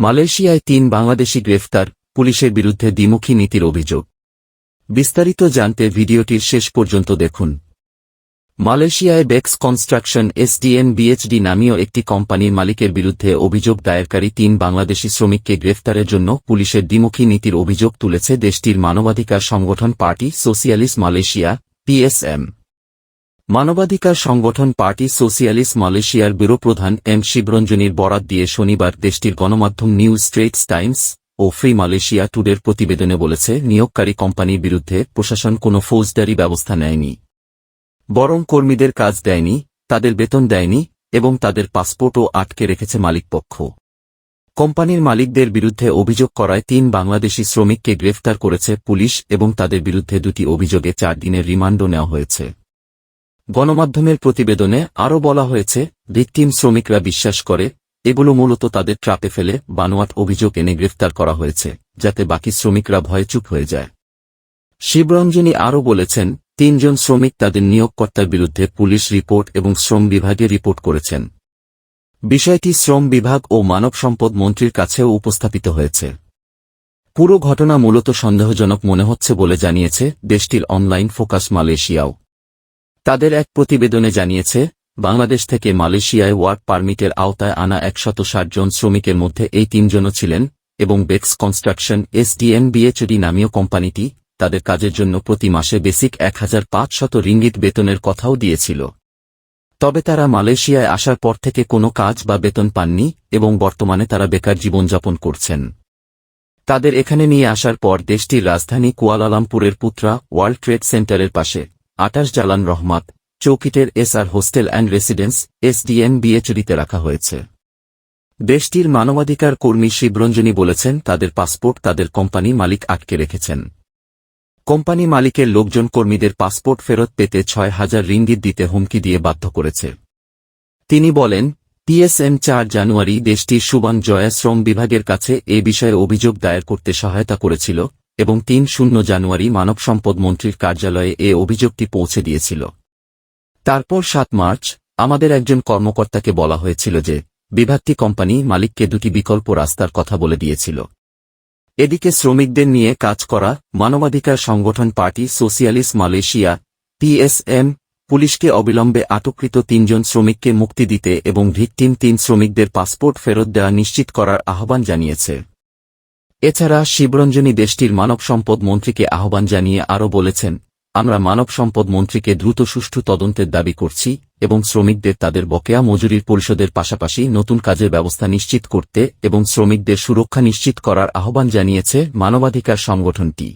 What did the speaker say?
মালয়েশিয়ায় ৩ বাংলাদেশি গ্রেফতার, পুলিশের বিরুদ্ধে দ্বিমুখী নীতির অভিযোগ। বিস্তারিত জানতে ভিডিওটির শেষ পর্যন্ত দেখুন। মালয়েশিয়ায় বেক্স কনস্ট্রাকশন এসডিএন বিএচডি নামীয় একটি কোম্পানির মালিকের বিরুদ্ধে অভিযোগ দায়েরকারী ৩ বাংলাদেশি শ্রমিককে গ্রেফতারের জন্য পুলিশের দ্বিমুখী নীতির অভিযোগ তুলেছে দেশটির মানবাধিকার সংগঠন পার্টি সোশিয়ালিস্ট মালয়েশিয়া পিএসএম। মানবাধিকার সংগঠন পার্টি সোশিয়ালিস্ট মালয়েশিয়ার ব্যুরো প্রধান এম শিবরঞ্জনীর বরাত দিয়ে শনিবার দেশটির গণমাধ্যম নিউ স্ট্রেটস টাইমস ও ফ্রি মালয়েশিয়া টুডের প্রতিবেদনে বলেছে, নিয়োগকারী কোম্পানির বিরুদ্ধে প্রশাসন কোনো ফৌজদারি ব্যবস্থা নেয়নি, বরং কর্মীদের কাজ দেয়নি, তাদের বেতন দেয়নি এবং তাদের পাসপোর্টও আটকে রেখেছে মালিকপক্ষ। কোম্পানির মালিকদের বিরুদ্ধে অভিযোগ করায় ৩ বাংলাদেশি শ্রমিককে গ্রেফতার করেছে পুলিশ এবং তাদের বিরুদ্ধে ২টি অভিযোগে ৪ দিনের রিমান্ডও নেওয়া হয়েছে। গণমাধ্যমের প্রতিবেদনে আরও বলা হয়েছে, ভিকটিম শ্রমিকরা বিশ্বাস করে এগুলো মূলত তাদের ট্রাপে ফেলে বানোয়াট অভিযোগ এনে গ্রেফতার করা হয়েছে, যাতে বাকি শ্রমিকরা ভয়ে চুপ হয়ে যায়। শিবরঞ্জনী আরও বলেছেন, ৩ জন শ্রমিক তাদের নিয়োগকর্তার বিরুদ্ধে পুলিশ রিপোর্ট এবং শ্রম বিভাগে রিপোর্ট করেছেন। বিষয়টি শ্রম বিভাগ ও মানব সম্পদ মন্ত্রীর কাছেও উপস্থাপিত হয়েছে। পুরো ঘটনা মূলত সন্দেহজনক মনে হচ্ছে বলে জানিয়েছে দেশটির অনলাইন ফোকাস মালয়েশিয়াও। তাদের এক প্রতিবেদনে জানিয়েছে, বাংলাদেশ থেকে মালয়েশিয়ায় ওয়ার্ক পারমিটের আওতায় আনা ১৬০ জন শ্রমিকের মধ্যে এই ৩ জনও ছিলেন এবং বেক্স কনস্ট্রাকশন এসডিএন বিএচডি নামীয় কোম্পানিটি তাদের কাজের জন্য প্রতি মাসে বেসিক ১৫০০ রিঙ্গিত বেতনের কথাও দিয়েছিল। তবে তারা মালয়েশিয়ায় আসার পর থেকে কোনো কাজ বা বেতন পাননি এবং বর্তমানে তারা বেকার জীবনযাপন করছেন। তাদের এখানে নিয়ে আসার পর দেশটির রাজধানী কুয়ালালামপুরের পুত্রা ওয়ার্ল্ড ট্রেড সেন্টারের পাশে ২৮ জালান রহমাত চৌকিটের SR hostel and residence SDN বিএচডিতে রাখা হয়েছে। দেশটির মানবাধিকার কর্মী শিবরঞ্জনী বলেছেন, তাদের পাসপোর্ট তাদের কোম্পানি মালিক আটকে রেখেছেন। কোম্পানি মালিকের লোকজন কর্মীদের পাসপোর্ট ফেরত পেতে ৬,০০০ রিঙ্গিত দিতে হুমকি দিয়ে বাধ্য করেছে। তিনি বলেন, পিএসএম ৪ জানুয়ারি দেশটির সুবান জয়া শ্রম বিভাগের কাছে এ বিষয়ে অভিযোগ দায়ের করতে সহায়তা করেছিল এবং ৩ জানুয়ারি মানব সম্পদ মন্ত্রীর কার্যালয়ে এ অভিযোগটি পৌঁছে দিয়েছিল। তারপর ৭ মার্চ আমাদের একজন কর্মকর্তাকে বলা হয়েছিল যে বিভাগটি কোম্পানি মালিককে ২টি বিকল্প রাস্তার কথা বলে দিয়েছিল। এদিকে শ্রমিকদের নিয়ে কাজ করা মানবাধিকার সংগঠন পার্টি সোশিয়ালিস্ট মালয়েশিয়া পিএসএম পুলিশকে অবিলম্বে আটককৃত ৩ জন শ্রমিককে মুক্তি দিতে এবং ভিকটিম ৩ শ্রমিকদের পাসপোর্ট ফেরত দেওয়া নিশ্চিত করার আহ্বান জানিয়েছে। এছাড়া শিবরঞ্জনী দেশটির মানব সম্পদ মন্ত্রীকে আহ্বান জানিয়ে আরও বলেছেন, আমরা মানব সম্পদ মন্ত্রীকে দ্রুত সুষ্ঠু তদন্তের দাবি করছি এবং শ্রমিকদের তাদের বকেয়া মজুরির পরিশোধের পাশাপাশি নতুন কাজের ব্যবস্থা নিশ্চিত করতে এবং শ্রমিকদের সুরক্ষা নিশ্চিত করার আহ্বান জানিয়েছে মানবাধিকার সংগঠনটি।